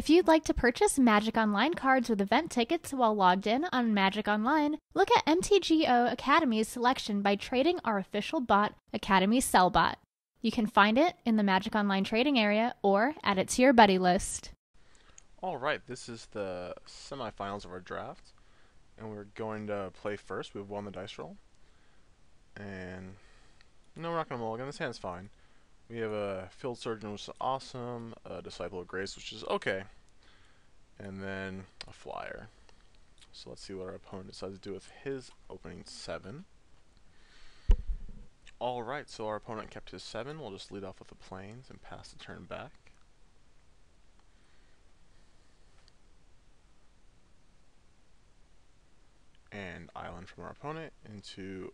If you'd like to purchase Magic Online cards with event tickets while logged in on Magic Online, look at Mtgo Academy's selection by trading our official bot, Academy Sellbot. You can find it in the Magic Online trading area or add it to your buddy list. Alright, this is the semifinals of our draft, and we're going to play first. We've won the dice roll, and no, we're not going to mulligan. This hand's fine. We have a Field Surgeon, which is awesome, a Disciple of Grace, which is okay, and then a Flyer. So let's see what our opponent decides to do with his opening 7. Alright, so our opponent kept his 7. We'll just lead off with the Plains and pass the turn back. And Island from our opponent into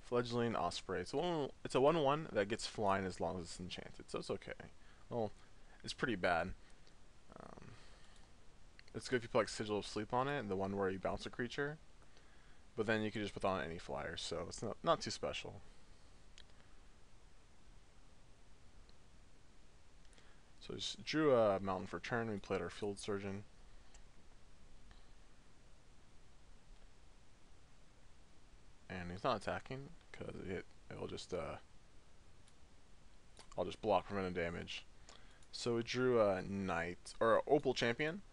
Fledgling Osprey. It's a 1/1 that gets flying as long as it's enchanted, so it's okay. Well, it's pretty bad. It's good if you put like Sigil of Sleep on it, the one where you bounce a creature. But then you can just put on any flyer, so it's not too special. So just drew a mountain for turn. We played our Field Surgeon. And he's not attacking because it'll just I'll just block preventive damage. So we drew a Knight or an Opal Champion,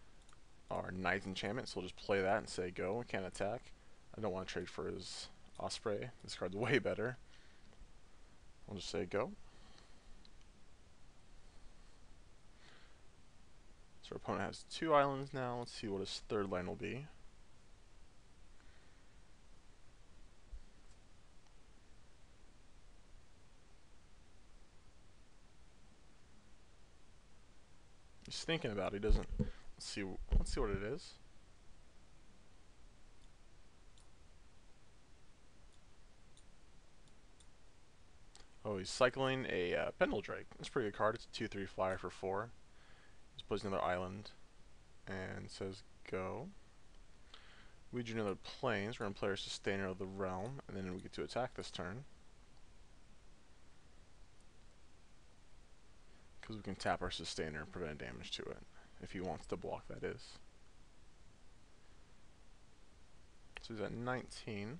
our Knight enchantment. So we'll just play that and say go. We can't attack. I don't want to trade for his Osprey. This card's way better. I'll just say go. So our opponent has 2 islands now. Let's see what his 3rd land will be. He's thinking about it. He doesn't. Let's see what it is. Oh, he's cycling a Pendledrake. That's a pretty good card. It's a 2/3 flyer for 4. He's plays another island and says go. We drew another Plains. We're going to play our Sustainer of the Realm, and then we get to attack this turn. Because we can tap our Sustainer and prevent damage to it, if he wants to block, that is. So he's at 19.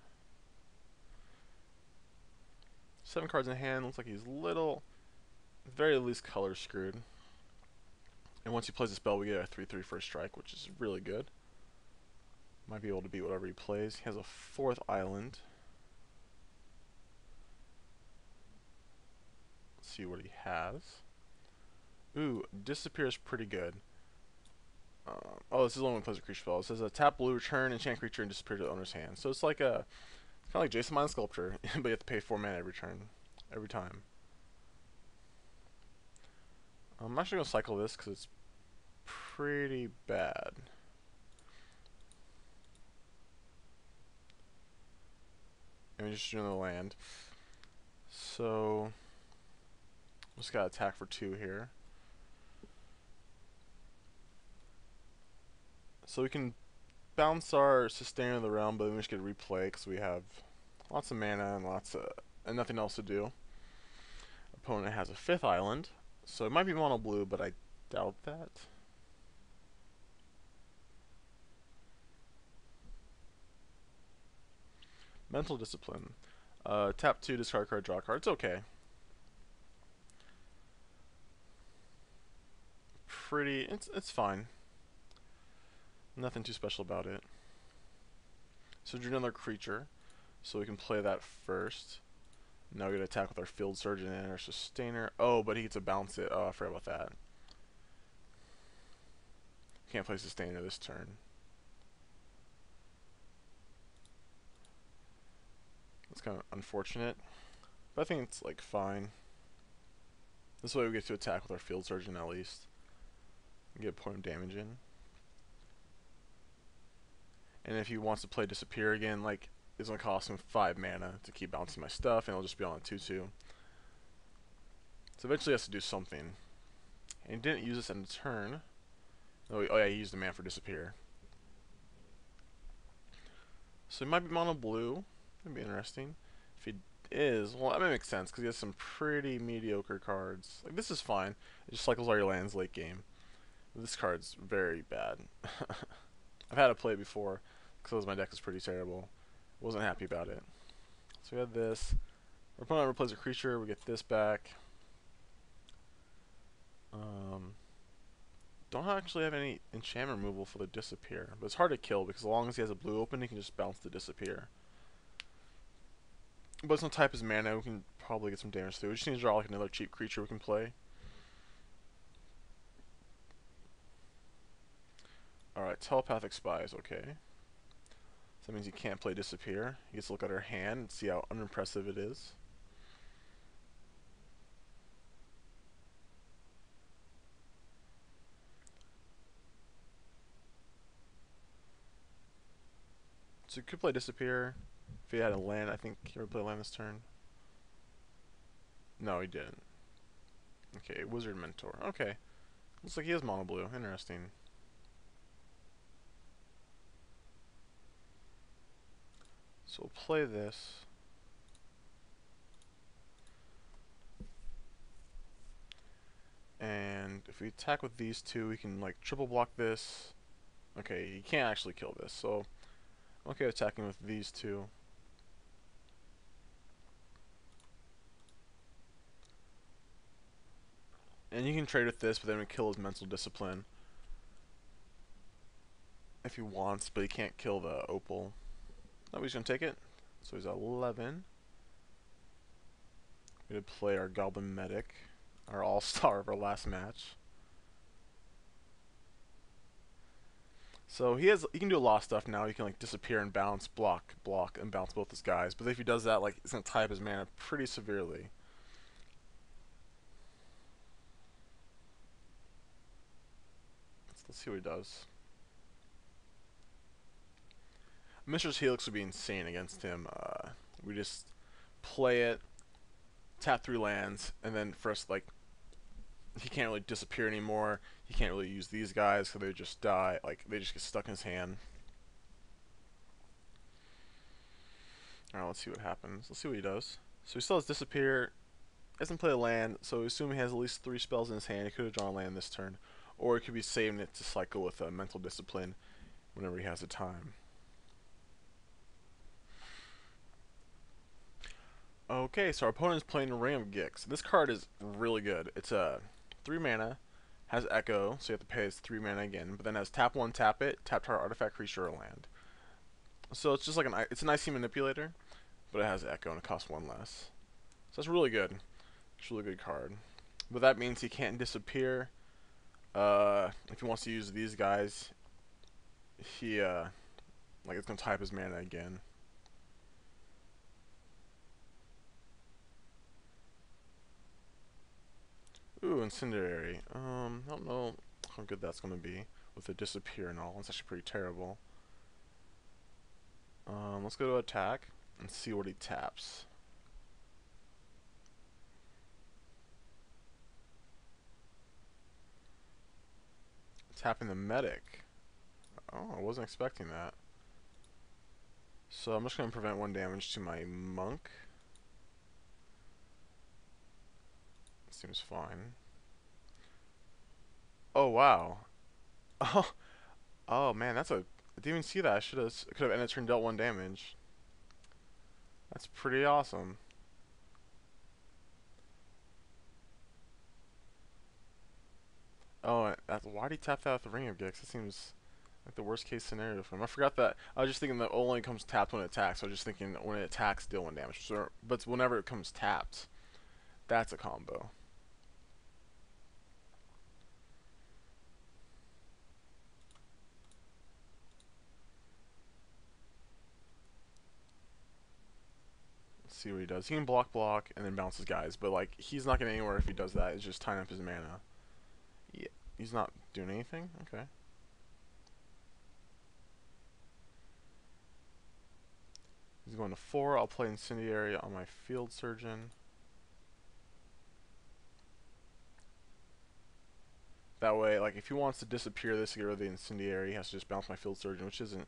7 cards in hand. Looks like he's little, at the very least, color screwed. And once he plays a spell, we get a 3/3 first strike, which is really good. Might be able to beat whatever he plays. He has a 4th island. Let's see what he has. Ooh, Disappear is pretty good. Oh, this is only when he plays a creature spell. It says tap blue, return enchant creature, and disappear to the owner's hand. So it's like kind of like Jason Mind Sculptor, but you have to pay 4 mana every turn, every time. I'm actually gonna cycle this because it's pretty bad. And we just drew another land. So just gotta attack for 2 here. So we can bounce our Sustainer of the Realm, but then we just get to replay because we have lots of mana and nothing else to do. Opponent has a 5th island, so it might be mono blue, but I doubt that. Mental Discipline. Tap 2, discard card, draw card. It's okay. It's fine. Nothing too special about it. So drew another creature, so we can play that first. Now we get to attack with our Field Surgeon and our Sustainer. Oh, but he gets to bounce it. Oh, I forgot about that. Can't play Sustainer this turn. It's kind of unfortunate, but I think it's like fine. This way we get to attack with our Field Surgeon at least. And get a point of damage in. And if he wants to play Disappear again, like, it's going to cost him 5 mana to keep bouncing my stuff, and it'll just be on a 2/2. So eventually he has to do something. And he didn't use this in a turn. Oh yeah, he used the mana for Disappear. So he might be mono blue. That'd be interesting. If he is, well, that might make sense, because he has some pretty mediocre cards. Like, this is fine. It just cycles all your lands late game. This card's very bad. I've had to play it before because my deck is pretty terrible. Wasn't happy about it. So we had this. Our opponent replays a creature. We get this back. Don't actually have any enchantment removal for the disappear, but it's hard to kill because as long as he has a blue open, he can just bounce the disappear. But it's no type his mana, we can probably get some damage through. We just need to draw like another cheap creature we can play. Alright, telepathic spy is okay. So that means he can't play disappear. He gets to look at our hand and see how unimpressive it is. So he could play disappear. If he had a land, I think he would play land this turn. No, he didn't. Okay, Wizard Mentor. Okay. Looks like he has mono blue. Interesting. So we'll play this. And if we attack with these two, we can like triple block this. Okay, he can't actually kill this, so I'm okay attacking with these two. And you can trade with this, but then we kill his mental discipline if he wants, but he can't kill the opal. No, he's gonna take it. So he's at 11. We're gonna play our Goblin Medic, our all-star of our last match. So he can do a lot of stuff now. He can like disappear and bounce, block, and bounce both his guys. But if he does that, like it's gonna tie up his mana pretty severely. Let's see what he does. Mishra's Helix would be insane against him. We just play it, tap 3 lands, and then first like he can't really disappear anymore. He can't really use these guys, so they just die. Like they just get stuck in his hand. Alright, let's see what happens. Let's see what he does. So he still has disappear. Doesn't play a land, so we assume he has at least 3 spells in his hand. He could have drawn a land this turn, or he could be saving it to cycle with a mental discipline whenever he has the time. Okay, so our opponent is playing RYANCRABBS. This card is really good. It's a 3 mana, has Echo, so you have to pay his 3 mana again, but then has tap 1, tap it, tap target artifact, creature, or land. So it's just like it's an IC manipulator, but it has Echo and it costs 1 less. So that's really good. It's a really good card. But that means he can't disappear. If he wants to use these guys, he like it's gonna tie up his mana again. Ooh, Incendiary. I don't know how good that's gonna be with the disappear and all. It's actually pretty terrible. Let's go to attack and see what he taps. Tapping the medic. Oh, I wasn't expecting that. So I'm just gonna prevent 1 damage to my monk. Seems fine. Oh wow. Oh, oh man, that's a. I didn't even see that. I could have ended turn dealt 1 damage. That's pretty awesome. Oh, why did he tap that with the RYANCRABBS? It seems like the worst case scenario for him. I forgot that. I was just thinking that only comes tapped when it attacks. So I was just thinking when it attacks, deal 1 damage. So, but whenever it comes tapped, that's a combo. See what he does. He can block, and then bounce his guys, but like he's not getting anywhere if he does that. It's just tying up his mana. Yeah, he's not doing anything. Okay. He's going to 4. I'll play Incendiary on my Field Surgeon. That way, like if he wants to disappear this to get rid of the Incendiary, he has to just bounce my Field Surgeon, which isn't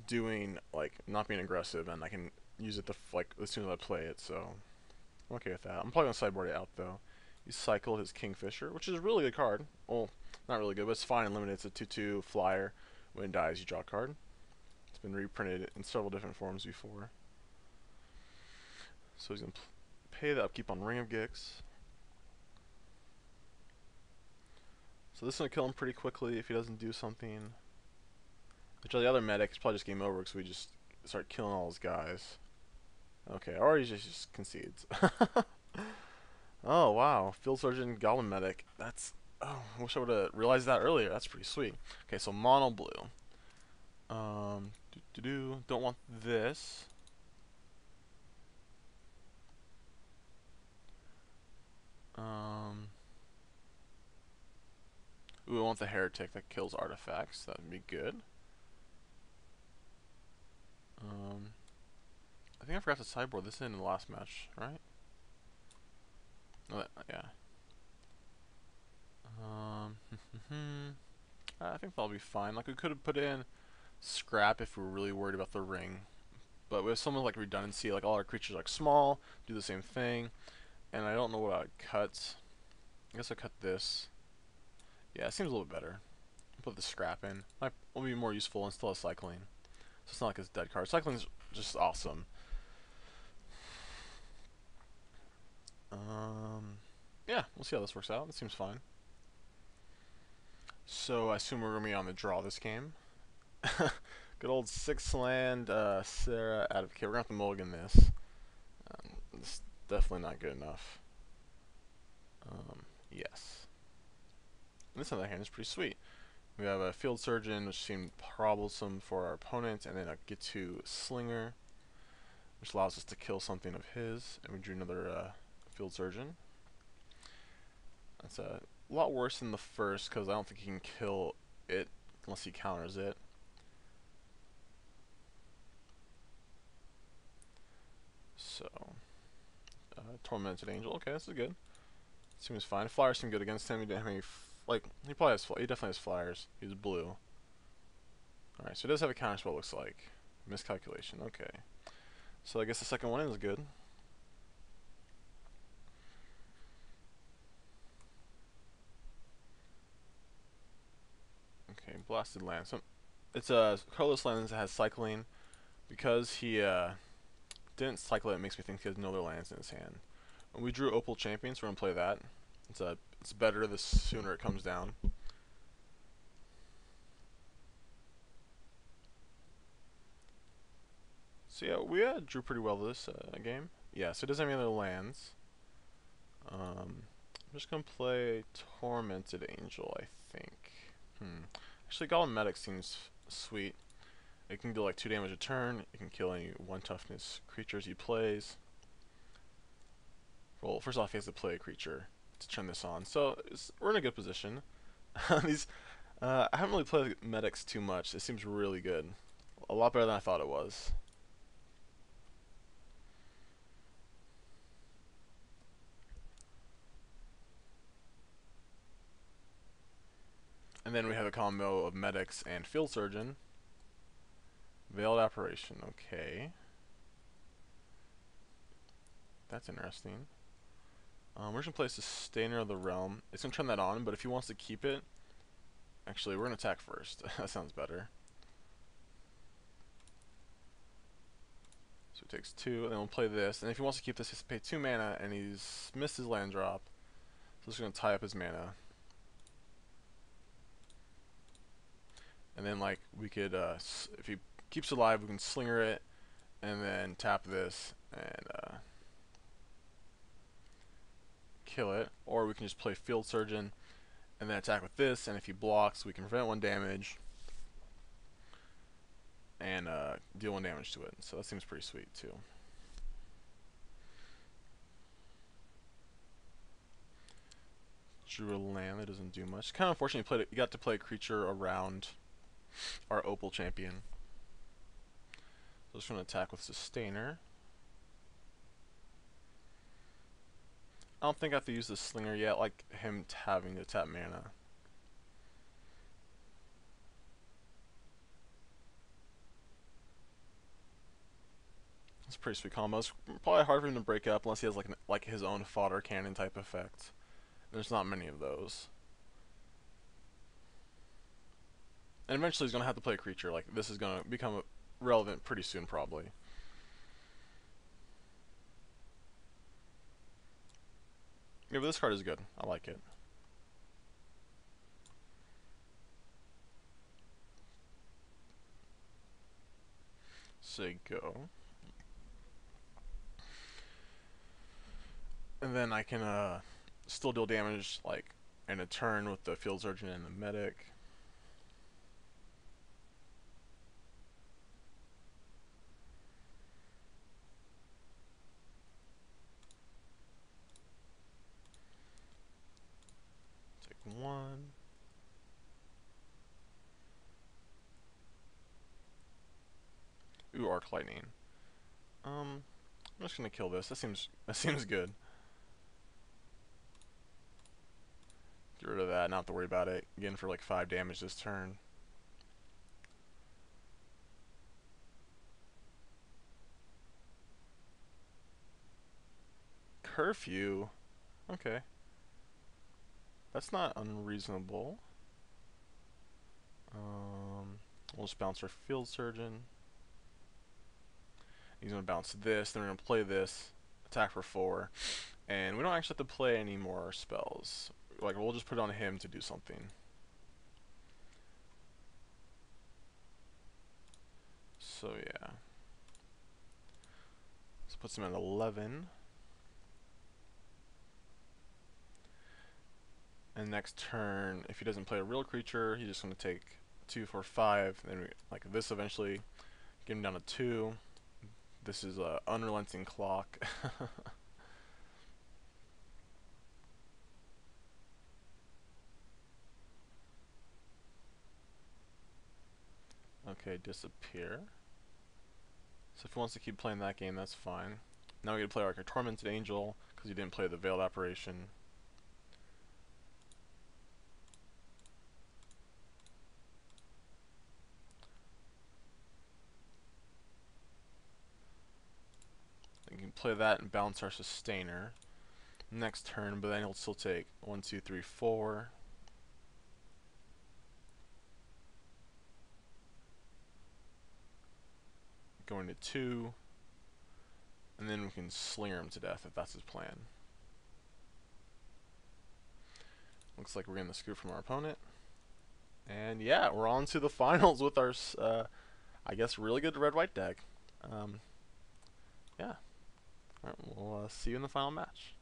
doing like not being aggressive, and I can use it like as soon as I play it. So I'm okay with that. I'm probably gonna sideboard it out though. You cycle his Kingfisher, which is a really good card. Well, not really good, but it's fine and limited. It's a 2/2 flyer. When it dies, you draw a card. It's been reprinted in several different forms before. So he's going to pay the upkeep on Ring of Gix. So this is going to kill him pretty quickly if he doesn't do something. Which the other medic is probably just game over because we just start killing all his guys. Okay, or he just concedes. Oh, wow. Field Surgeon, Goblin Medic. That's... Oh, I wish I would have realized that earlier. That's pretty sweet. Okay, so mono blue. Don't want this. Ooh, I want the Heretic that kills artifacts. That would be good. I think I forgot to sideboard this in the last match, right? Oh, yeah. I think that'll be fine. Like, we could have put in Scrap if we were really worried about the ring. But with some like redundancy, like all our creatures are small, do the same thing. And I don't know what I'd cut. I guess I'll cut this. Yeah, it seems a little bit better. Put the Scrap in. Might will be more useful and still have cycling. So it's not like it's a dead card. Cycling's just awesome. Yeah, we'll see how this works out. It seems fine. So I assume we're going to be on the draw this game. Good old 6-land Sarah out of... Okay, we're going to have to mulligan this. It's definitely not good enough. Yes. And this on the other hand is pretty sweet. We have a Field Surgeon, which seemed troublesome for our opponent, and then a get to Slinger, which allows us to kill something of his, and we drew another Field Surgeon. That's a lot worse than the first, because I don't think he can kill it unless he counters it. So, Tormented Angel, okay, this is good. Seems fine. Flyers seem good against him. He didn't have any, like, he probably has, he definitely has flyers. He's blue. Alright, so he does have a counter spell, looks like. Miscalculation, okay. So I guess the second one is good. Okay, Blasted Land. So it's a colorless land that has cycling. Because he didn't cycle it, makes me think he has no other lands in his hand. And we drew Opal Champion, so we're gonna play that. It's better the sooner it comes down. So yeah, we drew pretty well this game. Yeah, so it doesn't have any other lands. I'm just gonna play Tormented Angel, I think. Actually, Golem Medic seems sweet. It can do like 2 damage a turn. It can kill any 1 toughness creatures he plays. Well, first off, he has to play a creature to turn this on. So we're in a good position. I haven't really played medics too much. It seems really good. A lot better than I thought it was. And then we have a combo of medics and field surgeon. Veiled Apparition, okay. That's interesting. We're going to play Sustainer of the Realm. It's going to turn that on, but if he wants to keep it... Actually, we're going to attack first. That sounds better. So he takes 2, and then we'll play this. And if he wants to keep this, he has to pay 2 mana, and he's missed his land drop. So this is going to tie up his mana. And then, like, we could, if he keeps it alive, we can Slinger it, and then tap this, and kill it. Or we can just play Field Surgeon, and then attack with this, and if he blocks, we can prevent 1 damage, and deal 1 damage to it. So that seems pretty sweet, too. Drew a land that doesn't do much. Kind of unfortunate you got to play a creature around our Opal Champion. So just going to attack with Sustainer. I don't think I have to use the Slinger yet, like him having to tap mana. It's a pretty sweet combo. It's probably hard for him to break up unless he has like his own fodder cannon type effect. There's not many of those. And eventually he's going to have to play a creature. Like, this is going to become relevant pretty soon, probably. Yeah, but this card is good. I like it. Say go. And then I can still deal damage like in a turn with the Field Surgeon and the Medic. Take one. Ooh, Arc Lightning. I'm just gonna kill this. That seems good. Get rid of that, not have to worry about it. Again for like 5 damage this turn. Curfew? Okay. That's not unreasonable. We'll just bounce our Field Surgeon. He's going to bounce this, then we're going to play this, attack for 4, and we don't actually have to play any more spells. Like, we'll just put it on him to do something. So, yeah. This puts him at 11. And next turn, if he doesn't play a real creature, he's just going to take 2, 4, 5. Then, like this eventually, get him down to 2. This is a unrelenting clock. Okay, disappear. So if he wants to keep playing that game, that's fine. Now we get to play like a Tormented Angel, because he didn't play the Veiled Apparition. We can play that and bounce our Sustainer next turn, but then he'll still take 1, 2, 3, 4. Going to 2. And then we can Slinger him to death if that's his plan. Looks like we're getting the scoop from our opponent. And yeah, we're on to the finals with our, I guess, really good red-white deck. Yeah. Alright, we'll see you in the final match.